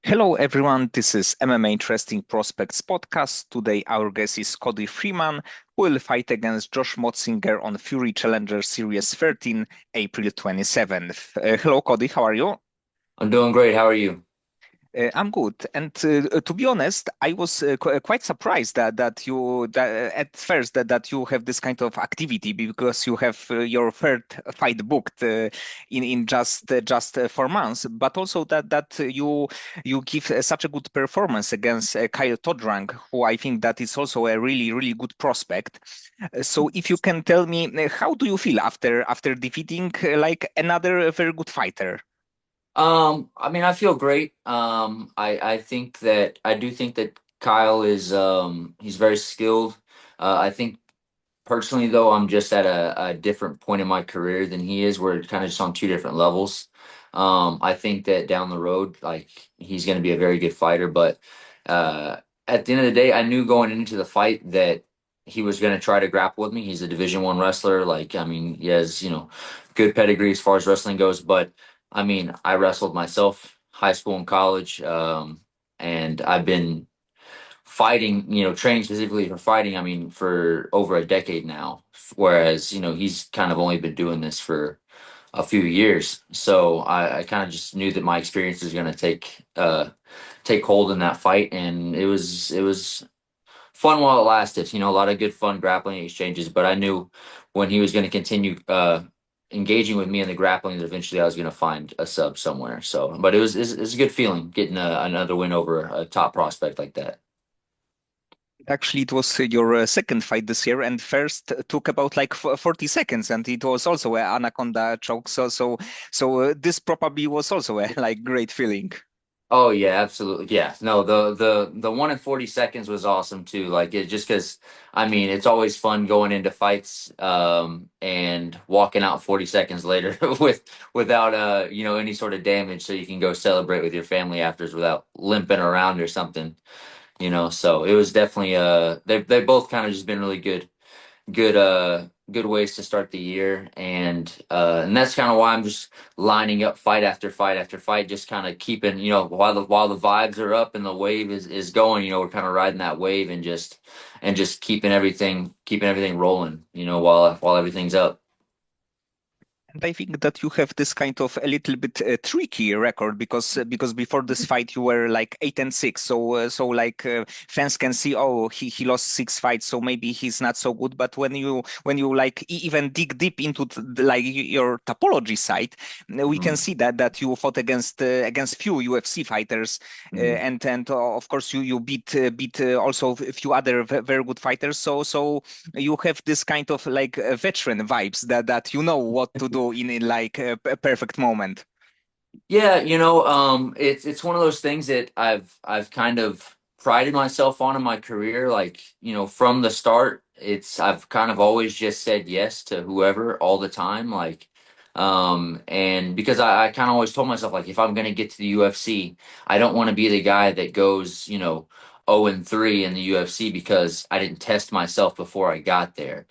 Hello, everyone. This is MMA Interesting Prospects podcast. Today, our guest is Cody Freeman, who will fight against Josh Motsinger on Fury Challenger Series 13, April 27th. Hello, Cody. How are you? I'm doing great. How are you? I'm good, and to be honest, I was quite surprised that at first that you have this kind of activity because you have your third fight booked in just 4 months, but also that you give such a good performance against Kyle Todrank, who I think that is also a really good prospect. So if you can tell me, how do you feel after defeating like another very good fighter? I mean, I feel great. I do think that Kyle is he's very skilled. I think personally though, I'm just at a different point in my career than he is. We're kind of just on two different levels. I think that down the road, like he's going to be a very good fighter, but uh, at the end of the day, I knew going into the fight that he was going to try to grapple with me. He's a Division 1 wrestler. Like, I mean, he has good pedigree as far as wrestling goes, but I mean, I wrestled myself, high school and college, and I've been fighting, training specifically for fighting, I mean, for over a decade now. Whereas, he's kind of only been doing this for a few years. So I kind of just knew that my experience was going to take hold in that fight, and it was fun while it lasted. A lot of good fun grappling exchanges. But I knew when he was going to continue engaging with me in the grappling that eventually I was going to find a sub somewhere. So, but it was a good feeling getting another win over a top prospect like that. Actually, it was your second fight this year, and first took about like 40 seconds, and it was also an anaconda choke. So this probably was also a like great feeling. Oh yeah, absolutely. Yeah. No, the 1 in 40 seconds was awesome too. Like it just because I mean it's always fun going into fights and walking out 40 seconds later without any sort of damage so you can go celebrate with your family afterwards without limping around or something. So it was definitely they both kind of just been really good ways to start the year, and that's kind of why I'm just lining up fight after fight after fight, just kind of keeping, while the vibes are up and the wave is going, we're kind of riding that wave and just keeping everything rolling, while everything's up. And I think that you have this kind of a little bit tricky record because before this fight you were like 8-6. So like fans can see, oh, he lost 6 fights, so maybe he's not so good. But when you like even dig deep into like your topology side, we can Mhm. see that you fought against few UFC fighters, Mhm. and of course you beat also a few other very good fighters. So you have this kind of like veteran vibes that you know what to do in like a perfect moment. Yeah, it's one of those things that I've kind of prided myself on in my career. Like, from the start, I've kind of always just said yes to whoever all the time. Like, and because I kind of always told myself, like, if I'm gonna get to the UFC, I don't want to be the guy that goes, 0-3 in the UFC because I didn't test myself before I got there.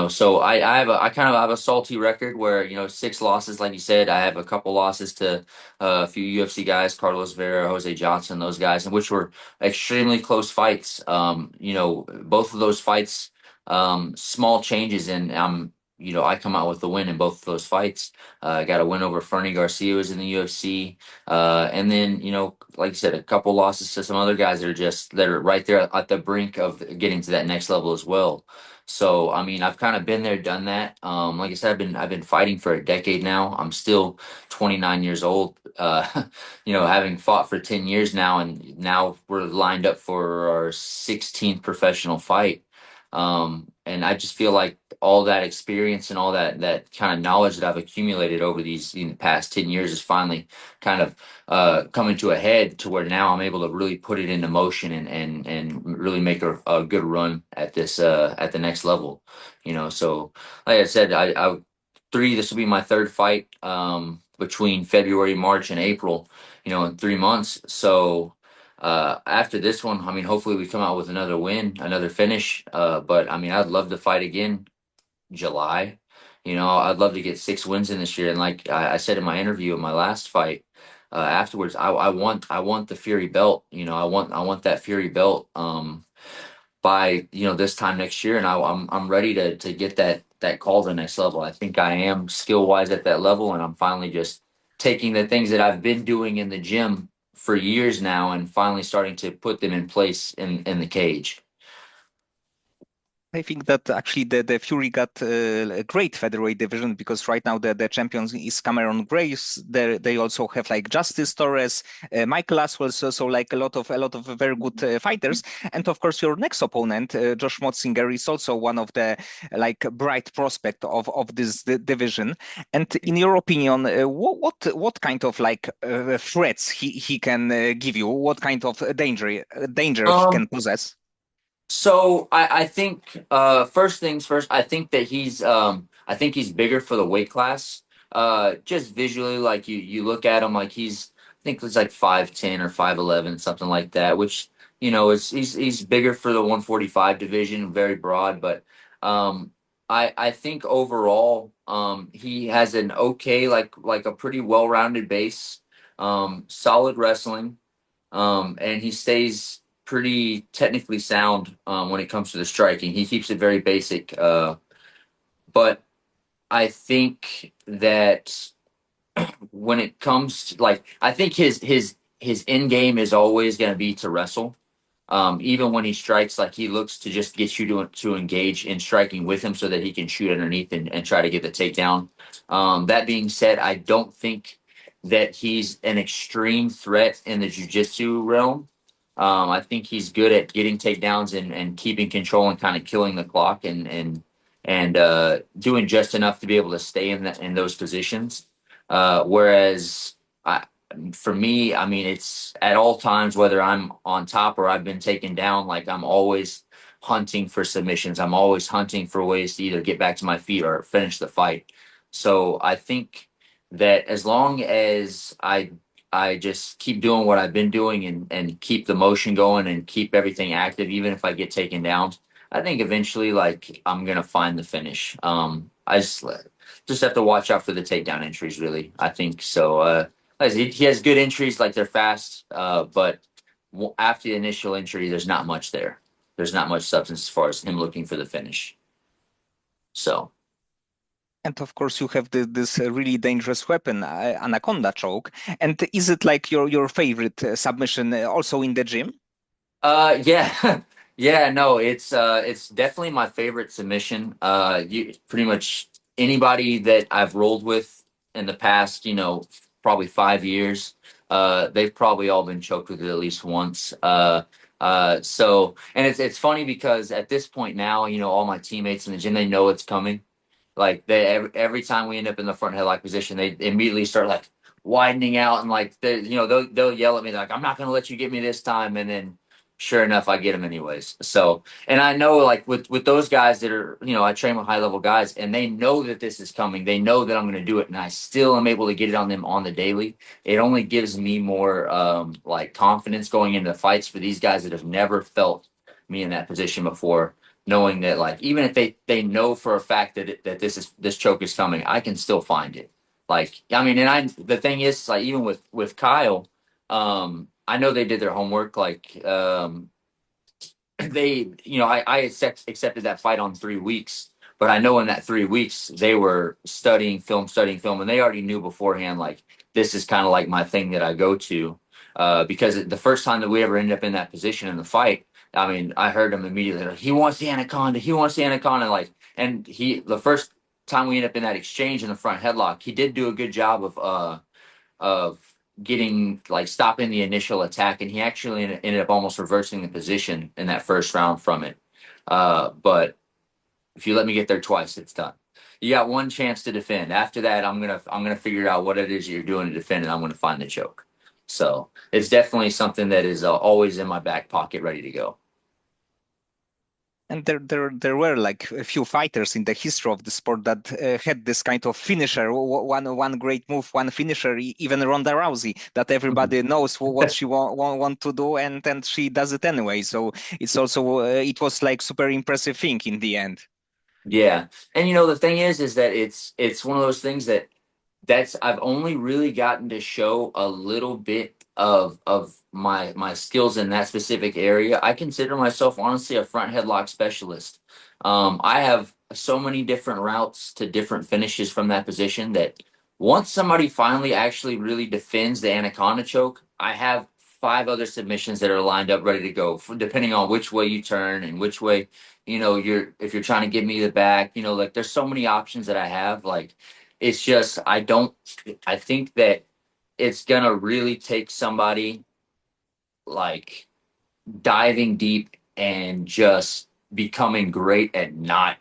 So I kind of have a salty record where, 6 losses, like you said. I have a couple losses to a few UFC guys, Carlos Vera, Jose Johnson, those guys, and which were extremely close fights. Both of those fights, small changes, and I come out with the win in both of those fights. I got a win over Fernie Garcia, who was in the UFC, and then like you said, a couple losses to some other guys that are right there at the brink of getting to that next level as well. So I mean, I've kind of been there, done that. Like I said, I've been fighting for a decade now. I'm still 29 years old, having fought for 10 years now, and now we're lined up for our 16th professional fight. And I just feel like all that experience and all that kind of knowledge that I've accumulated over these in the past 10 years is finally kind of coming to a head to where now I'm able to really put it into motion and really make a good run at this at the next level. So like I said, this will be my third fight between February, March, and April, in 3 months. So after this one, I mean, hopefully we come out with another win, another finish. But I mean, I'd love to fight again July. I'd love to get 6 wins in this year. And like I said in my interview in my last fight, afterwards. I want the Fury belt. You know, I want that Fury belt. By this time next year, and I'm ready to get that call to the next level. I think I am skill wise at that level, and I'm finally just taking the things that I've been doing in the gym for years now, and finally starting to put them in place in the cage. I think that actually the Fury got a great featherweight division because right now the champion is Cameron Graves. They also have like Justice Torres, Michael Aswell, so like a lot of very good fighters. And of course, your next opponent, Josh Motsinger, is also one of the like bright prospect of this division. And in your opinion, what kind of like threats he can give you? What kind of danger he can Um, possess? So I think first things first, I think he's bigger for the weight class. Just visually, like you look at him like I think it's like 5'10" or 5'11", something like that, which is he's bigger for the 145 division, very broad, but um I think overall he has an okay like a pretty well-rounded base, solid wrestling, and he stays pretty technically sound when it comes to the striking. He keeps it very basic, but I think that when it comes to like, I think his end game is always going to be to wrestle. Even when he strikes, like he looks to just get you to engage in striking with him so that he can shoot underneath and try to get the takedown. That being said, I don't think that he's an extreme threat in the jiu-jitsu realm. I think he's good at getting takedowns and keeping control and kind of killing the clock and doing just enough to be able to stay in those positions. Whereas I, for me, I mean, it's at all times, whether I'm on top or I've been taken down, like I'm always hunting for submissions. I'm always hunting for ways to either get back to my feet or finish the fight. So I think that as long as I just keep doing what I've been doing and keep the motion going and keep everything active, even if I get taken down, I think eventually like I'm gonna find the finish. I just have to watch out for the takedown entries, really. I think so. Like he has good entries, like they're fast, but after the initial entry, there's not much there. There's not much substance as far as him looking for the finish. So, And of course, you have this really dangerous weapon, anaconda choke. And is it like your favorite submission also in the gym? yeah, yeah, no, it's definitely my favorite submission. You pretty much anybody that I've rolled with in the past, probably 5 years, they've probably all been choked with it at least once. So, and it's funny because at this point now, all my teammates in the gym, they know it's coming. Like every time we end up in the front headlock position, they immediately start like widening out and like they'll yell at me like I'm not gonna let you get me this time, and then sure enough I get them anyways. So and I know like with those guys that are I train with high level guys and they know that this is coming. They know that I'm gonna do it, and I still am able to get it on them on the daily. It only gives me more like confidence going into fights for these guys that have never felt me in that position before, knowing that like even if they know for a fact that this choke is coming, I can still find it. Like I mean, and I the thing is like even with Kyle, I know they did their homework. Like they I accepted that fight on 3 weeks, but I know in that 3 weeks they were studying film, and they already knew beforehand like this is kind of like my thing that I go to, because the first time that we ever ended up in that position in the fight, I mean I heard him immediately like, he wants the anaconda, he wants the anaconda, like, and he the first time we ended up in that exchange in the front headlock, he did do a good job of getting like stopping the initial attack, and he actually ended up almost reversing the position in that first round from it. But if you let me get there twice, it's done. You got one chance to defend. After that, I'm gonna figure out what it is you're doing to defend, and I'm gonna find the choke. So it's definitely something that is always in my back pocket, ready to go. And there were like a few fighters in the history of the sport that had this kind of finisher, one great move, one finisher, even Ronda Rousey, that everybody knows what she want to do, and she does it anyway. So it's also it was like super impressive thing in the end. Yeah, and the thing is that it's one of those things that that's I've only really gotten to show a little bit of my skills in that specific area. I consider myself honestly a front headlock specialist. I have so many different routes to different finishes from that position that once somebody finally actually really defends the anaconda choke, I have five other submissions that are lined up ready to go depending on which way you turn and which way, you're if you're trying to give me the back, like there's so many options that I have. Like it's just I think that it's gonna really take somebody like diving deep and just becoming great at not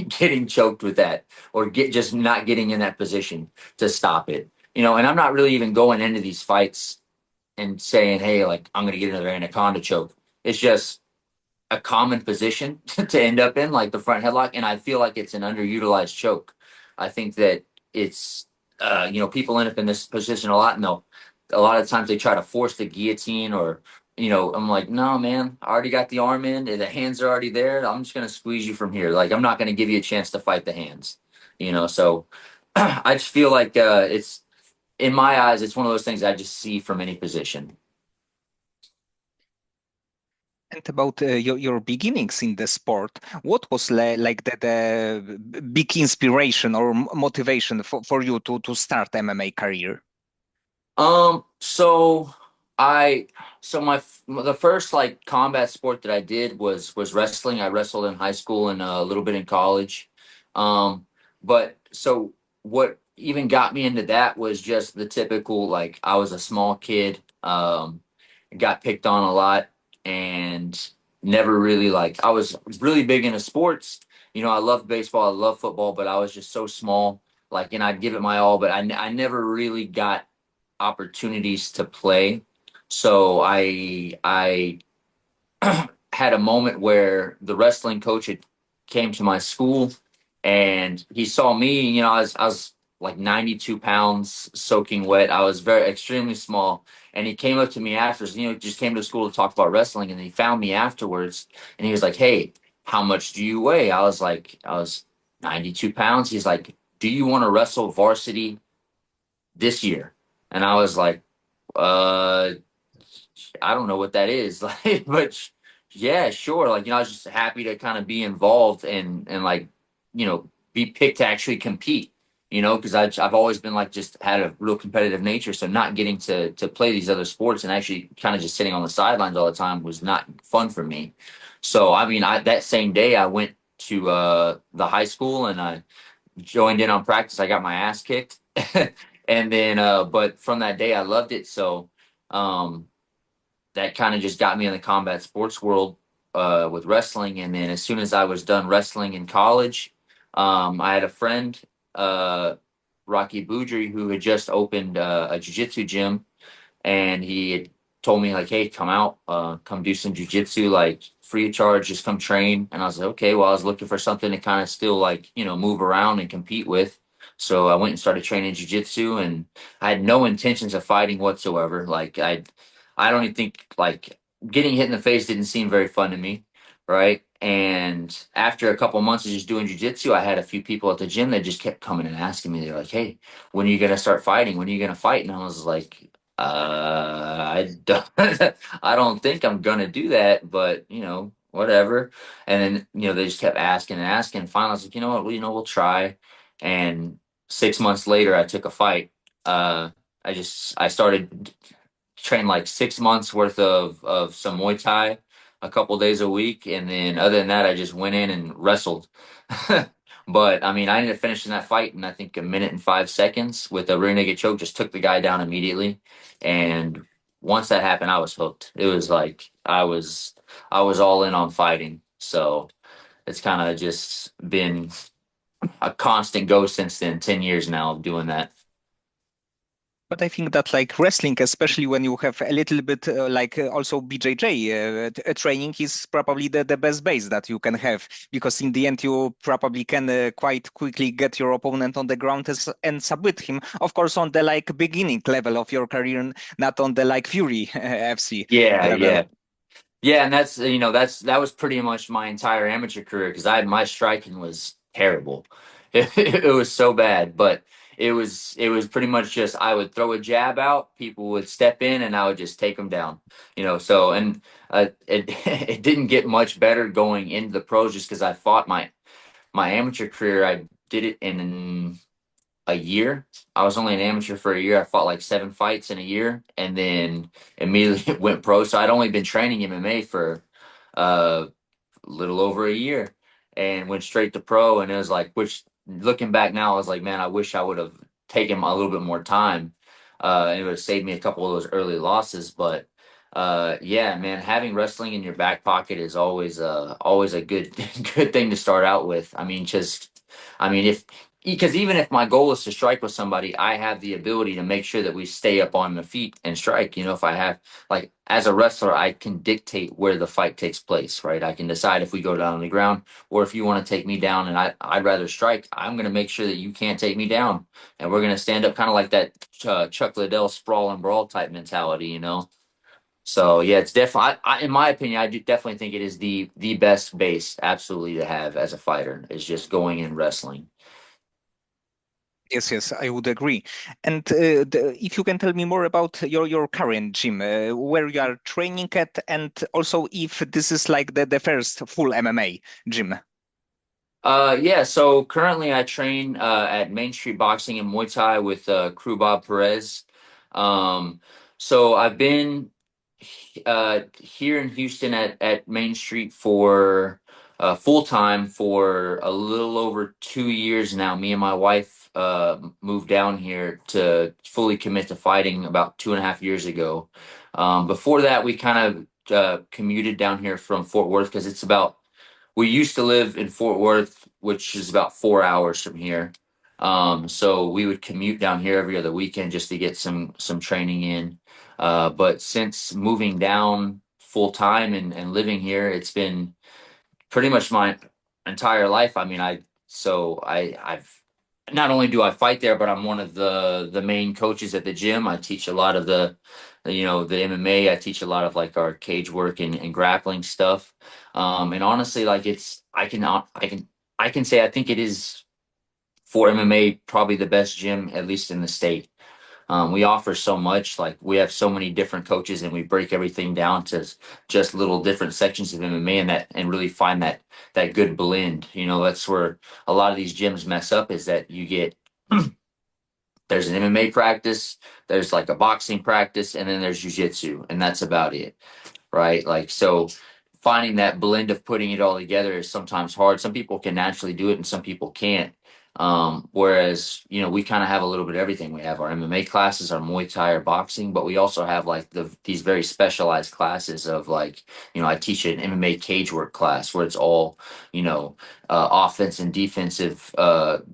getting choked with that, or get just not getting in that position to stop it. And I'm not really even going into these fights and saying, hey, like I'm gonna get another anaconda choke. It's just a common position to end up in, like the front headlock, and I feel like it's an underutilized choke. I think that it's people end up in this position a lot, and a lot of times they try to force the guillotine, or I'm like, no, man, I already got the arm in, and the hands are already there. I'm just gonna squeeze you from here. Like I'm not gonna give you a chance to fight the hands. So I just feel like it's in my eyes, it's one of those things I just see from any position. And about your beginnings in the sport, what was like the big inspiration or motivation for you to start MMA career? So I, so the first like combat sport that I did was wrestling. I wrestled in high school and a little bit in college. But so what even got me into that was just the typical, like I was a small kid, got picked on a lot, and never really like I was really big into sports. I loved baseball, I loved football, but I was just so small. Like, and I'd give it my all, but I never really got opportunities to play. So I had a moment where the wrestling coach had came to my school, and he saw me. I was like 92 pounds, soaking wet. I was very extremely small, and he came up to me after. Just came to school to talk about wrestling, and he found me afterwards, and he was like, "Hey, how much do you weigh?" I was 92 pounds. He's like, "Do you want to wrestle varsity this year?" And I was like, uh, I don't know what that is. Like, but yeah, sure. Like, I was just happy to kind of be involved and like, be picked to actually compete, because I've always been like just had a real competitive nature. So not getting to play these other sports and actually kind of just sitting on the sidelines all the time was not fun for me. So, I mean, that same day I went to the high school and I joined in on practice. I got my ass kicked. And then but from that day I loved it. So um that kind of just got me in the combat sports world with wrestling. And then as soon as I was done wrestling in college, I had a friend, uh Rocky Boudry, who had just opened a jiu-jitsu gym, and he had told me like, "Hey, come out, come do some jujitsu, like free of charge, just come train." And I was like, "Okay." Well, I was looking for something to kind of still like move around and compete with, so I went and started training jujitsu, and I had no intentions of fighting whatsoever. Like I don't even think like getting hit in the face didn't seem very fun to me, right? And after a couple months of just doing jujitsu, I had a few people at the gym that just kept coming and asking me. They're like, "Hey, when are you gonna start fighting? When are you gonna fight?" And I was like, I don't, I don't think I'm gonna do that, but whatever. And then they just kept asking and asking. Finally, I was like, you know what? Well, we'll try. And 6 months later, I took a fight. Uh, I started train like 6 months worth of some Muay Thai, a couple days a week, and then other than that, I just went in and wrestled. But I mean, I ended up finishing that fight in I think a minute and 5 seconds with a rear naked choke. Just took the guy down immediately, and once that happened, I was hooked. It was like I was all in on fighting. So it's kind of just been a constant go since then. 10 years now of doing that. But I think that like wrestling, especially when you have a little bit also BJJ training, is probably the best base that you can have, because in the end you probably can quite quickly get your opponent on the ground and submit him. Of course, on the like beginning level of your career, not on the like Fury FC Yeah, level. yeah. Yeah, and that was pretty much my entire amateur career because I my striking was terrible. It was so bad, but it was pretty much just I would throw a jab out, people would step in, and I would just take them down. So and it it didn't get much better going into the pros just because I fought my amateur career. I did it in a year. I was only an amateur for a year. I fought like 7 fights in a year, and then immediately went pro. So I'd only been training MMA for uh little over a year and went straight to pro. And it was like, which looking back now, I was like, man, I wish I would have taken a little bit more time. And it would have saved me a couple of those early losses. But yeah, man, having wrestling in your back pocket is always a good good thing to start out with. I mean, if because even if my goal is to strike with somebody, I have the ability to make sure that we stay up on the feet and strike. If I have like as a wrestler, I can dictate where the fight takes place, right? I can decide if we go down on the ground or if you want to take me down and I'd rather strike, I'm going to make sure that you can't take me down. And we're going to stand up kind of like that Chuck Liddell sprawl and brawl type mentality. So yeah, it's definitely, in my opinion, I do definitely think it is the best base absolutely to have as a fighter is just going and wrestling. Yes, yes, I would agree. And if you can tell me more about your current gym, where you are training at, and also if this is like the first full MMA gym. Yeah, so currently I train at Main Street Boxing and Muay Thai with Crew Bob Perez. Um, so I've been here in Houston at Main Street for full time for a little over 2 years now. Me and my wife moved down here to fully commit to fighting about 2.5 years ago. Before that, we kind of commuted down here from Fort Worth because we used to live in Fort Worth, which is about 4 hours from here. So we would commute down here every other weekend just to get some training in. But since moving down full time and living here, it's been pretty much my entire life. I mean, I've not only do I fight there, but I'm one of the main coaches at the gym. I teach a lot of the MMA. I teach a lot of like our cage work and grappling stuff. And honestly, like I can say I think it is for MMA probably the best gym at least in the state. We offer so much, like we have so many different coaches, and we break everything down to just little different sections of MMA, and really find that good blend. That's where a lot of these gyms mess up is that you get there's an MMA practice, there's like a boxing practice, and then there's jujitsu, and that's about it, right? Like, so finding that blend of putting it all together is sometimes hard. Some people can naturally do it and some people can't. Whereas, we kind of have a little bit of everything. We have our MMA classes, our Muay Thai, our boxing, but we also have like these very specialized classes of like, I teach an MMA cage work class where it's all, offense and defensive,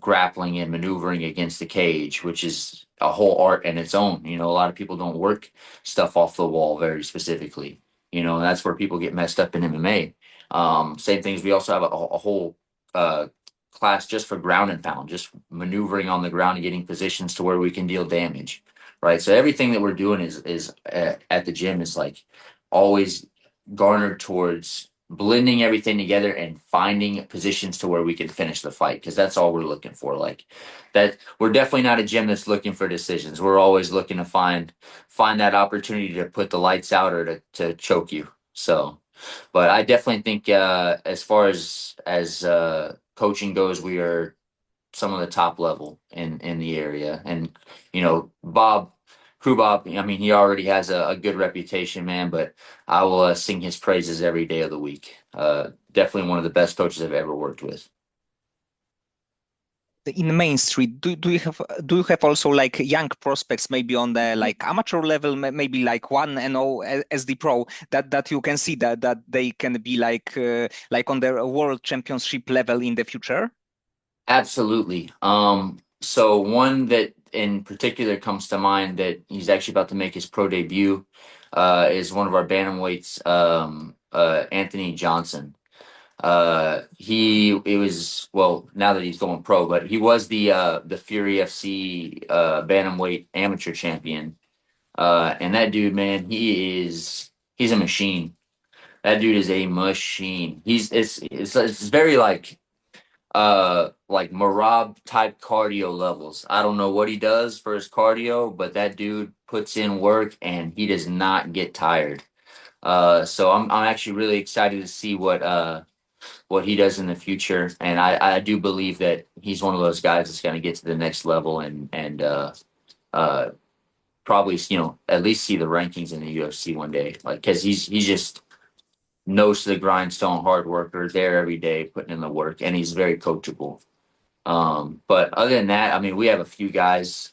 grappling and maneuvering against the cage, which is a whole art in its own. A lot of people don't work stuff off the wall very specifically. And that's where people get messed up in MMA. Same things. We also have a whole uh, class just for ground and pound, just maneuvering on the ground and getting positions to where we can deal damage, right? So everything that we're doing is at the gym is like always garnered towards blending everything together and finding positions to where we can finish the fight because that's all we're looking for. Like that, we're definitely not a gym that's looking for decisions. We're always looking to find that opportunity to put the lights out or to choke you. So, but I definitely think as far as coaching goes, we are some of the top level in the area. And Bob, Crew Bob, I mean, he already has a good reputation, man. But I will sing his praises every day of the week. Definitely one of the best coaches I've ever worked with. In Main Street, do you have also like young prospects maybe on the like amateur level, maybe like 1-0 as the pro that you can see that they can be like on the world championship level in the future? Absolutely. So one that in particular comes to mind that he's actually about to make his pro debut is one of our bantamweights, Anthony Johnson. He it was well now that he's going pro, but he was the Fury FC bantamweight amateur champion. And that dude, man, he's a machine. That dude is a machine. It's very like like Marab type cardio levels. I don't know what he does for his cardio, but that dude puts in work and he does not get tired. So I'm actually really excited to see what he does in the future, and I do believe that he's one of those guys that's going to get to the next level and uh probably at least see the rankings in the UFC one day, like because he's just nose to the grindstone, hard worker, there every day, putting in the work, and he's very coachable. But other than that, I mean, we have a few guys.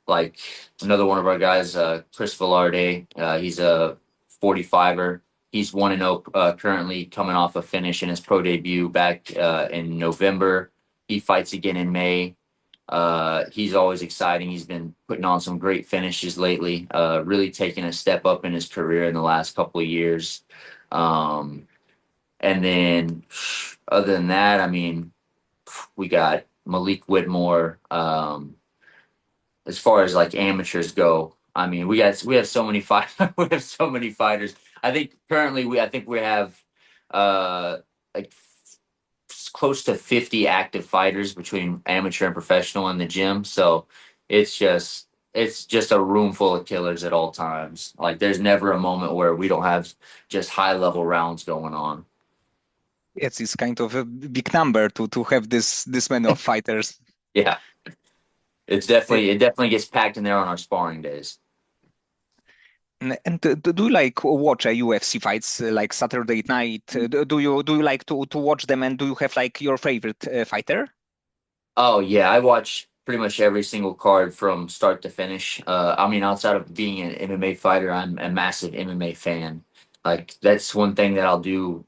Like another one of our guys, Chris Velarde. He's a 45er. He's 1-0 currently, coming off a finish in his pro debut back in November. He fights again in May. He's always exciting. He's been putting on some great finishes lately. Really taking a step up in his career in the last couple of years. Um, and then, other than that, I mean, we got Malik Whitmore. As far as like amateurs go, I mean, we have so many we have so many fighters. I think currently I think we have uh like close to 50 active fighters between amateur and professional in the gym. So it's just a room full of killers at all times. Like there's never a moment where we don't have just high level rounds going on. It's kind of a big number to have this many of fighters. Yeah, Uh, it definitely gets packed in there on our sparring days. and do you like watch a UFC fights like Saturday night? Do you like to watch them? And do you have like your favorite fighter? Oh yeah, I watch pretty much every single card from start to finish. I mean, outside of being an MMA fighter, I'm a massive MMA fan. Like that's one thing that I'll do,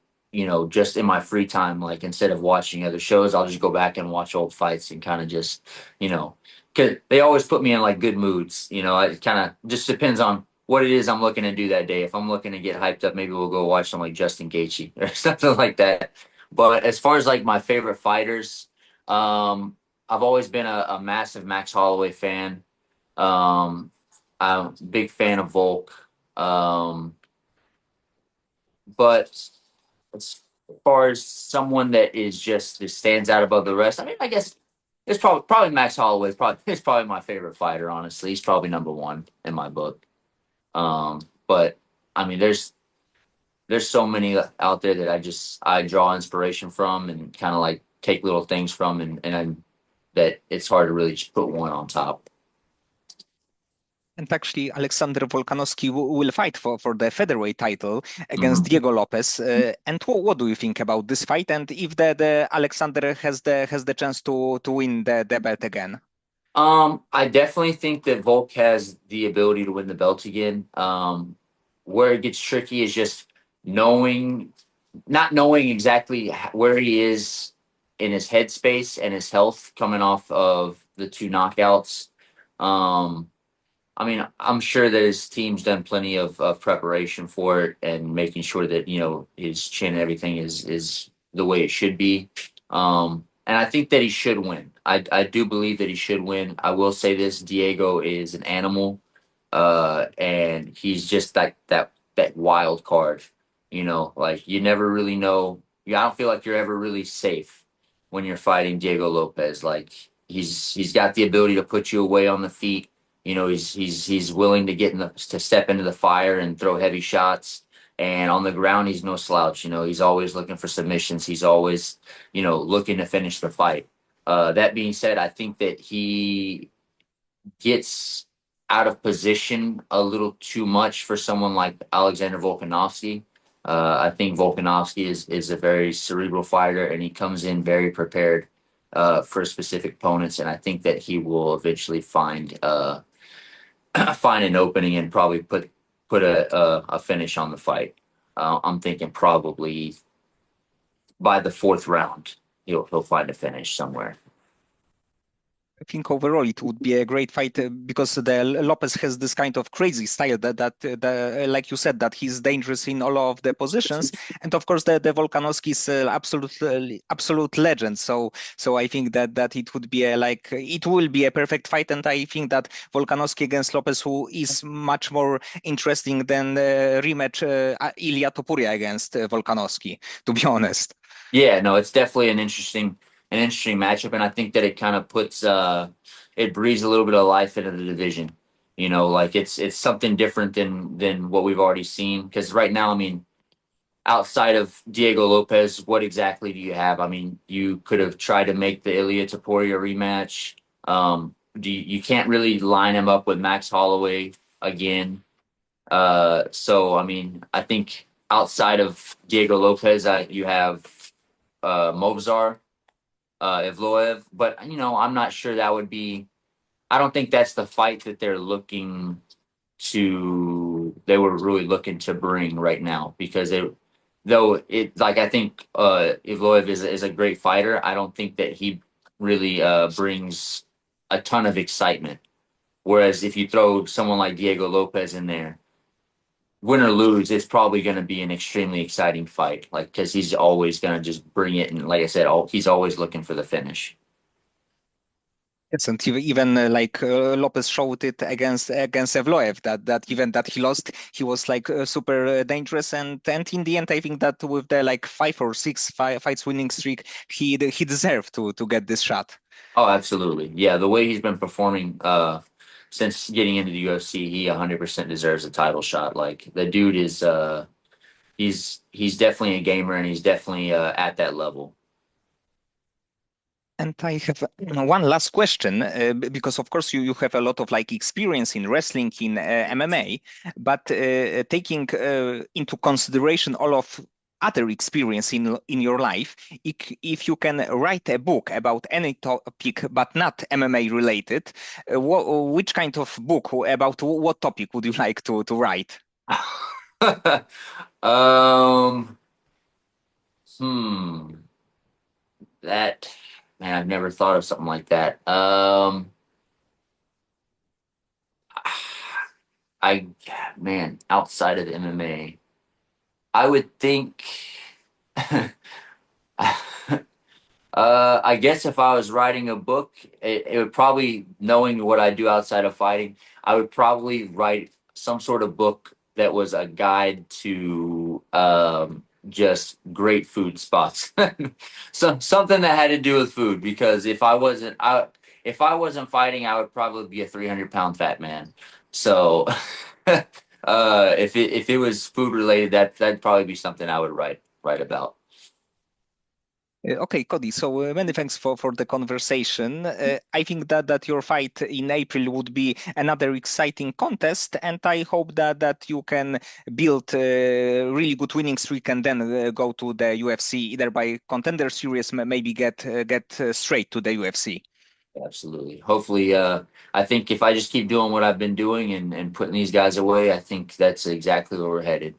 just in my free time. Like instead of watching other shows, I'll just go back and watch old fights and kind of just, you know, cause they always put me in like good moods. It kind of just depends on what it is I'm looking to do that day. If I'm looking to get hyped up, maybe we'll go watch some like Justin Gaethje or something like that. But as far as like my favorite fighters. Um, I've always been a massive Max Holloway fan. Um, I'm a big fan of Volk. Um, but as far as someone that is just stands out above the rest, I mean, I guess it's probably Max Holloway. It's probably my favorite fighter. Honestly, he's probably number one in my book. But I mean, there's so many out there that I draw inspiration from and kind of like take little things from that it's hard to really just put one on top. And actually, Alexander Volkanovski will fight for the featherweight title against Mhm. Diego Lopes. And what do you think about this fight? And if the Alexander has the chance to win the belt again? I definitely think that Volk has the ability to win the belt again. Where it gets tricky is just knowing, not knowing exactly where he is in his headspace and his health coming off of the two knockouts. Um, I mean, I'm sure that his team's done plenty of preparation for it and making sure that, his chin and everything is the way it should be. And I think that he should win. I do believe that he should win. I will say this, Diego is an animal, and he's just like that wild card. Like you never really know. I don't feel like you're ever really safe when you're fighting Diego Lopez. Like he's got the ability to put you away on the feet. He's willing to to step into the fire and throw heavy shots. And on the ground, he's no slouch. He's always looking for submissions. He's always, looking to finish the fight. That being said, I think that he gets out of position a little too much for someone like Alexander Volkanovski. I think Volkanovski is a very cerebral fighter, and he comes in very prepared for specific opponents. And I think that he will eventually find find an opening and probably put a finish on the fight. I'm thinking probably by the fourth round he'll find a finish somewhere. I think overall it would be a great fight because the Lopez has this kind of crazy style like you said, that he's dangerous in all of the positions, and of course the Volkanovski is absolute legend. So I think that it would be it will be a perfect fight, and I think that Volkanovski against Lopez, who is much more interesting than rematch Ilia Topuria against Volkanovski, to be honest. Yeah, no, it's definitely an interesting matchup, and I think that it kind of puts it breathes a little bit of life into the division. You know, like it's something different than what we've already seen. Because right now, I mean, outside of Diego Lopez, what exactly do you have? I mean, you could have tried to make the Ilia Topuria rematch. You can't really line him up with Max Holloway again. So I mean, I think outside of Diego Lopez, you have Movsar, Evloev, but you know, I'm not sure that would be. I don't think that's the fight that they're looking to. They were really looking to bring right now because though it like I think Evloev is a great fighter. I don't think that he really brings a ton of excitement. Whereas if you throw someone like Diego Lopez in there, win or lose, it's probably going to be an extremely exciting fight. Like because he's always going to just bring it, and like I said, he's always looking for the finish. Yes, and even Lopez showed it against Evloev, that even that he lost, he was super dangerous, and in the end, I think that with the like fights winning streak, he deserved to get this shot. Oh, absolutely. Yeah, the way he's been performing since getting into the UFC, he 100% deserves a title shot. Like the dude is he's definitely a gamer and he's definitely at that level. And I have one last question, because of course you have a lot of experience in wrestling, in MMA, but taking into consideration all of other experience in your life, if you can write a book about any topic but not MMA related, which kind of book about what topic would you like to write? um hmm that man, I've never thought of something like that. I man, outside of MMA, I would think I guess if I was writing a book, it would probably, knowing what I do outside of fighting, I would probably write some sort of book that was a guide to just great food spots. Something that had to do with food because if I wasn't fighting, I would probably be a 300-pound fat man. So if it was food related, that'd probably be something I would write about. Okay, Cody. So many thanks for the conversation. I think that your fight in April would be another exciting contest, and I hope that you can build a really good winning streak and then go to the UFC either by Contender Series, maybe get straight to the UFC. Absolutely. Hopefully, I think if I just keep doing what I've been doing and putting these guys away, I think that's exactly where we're headed.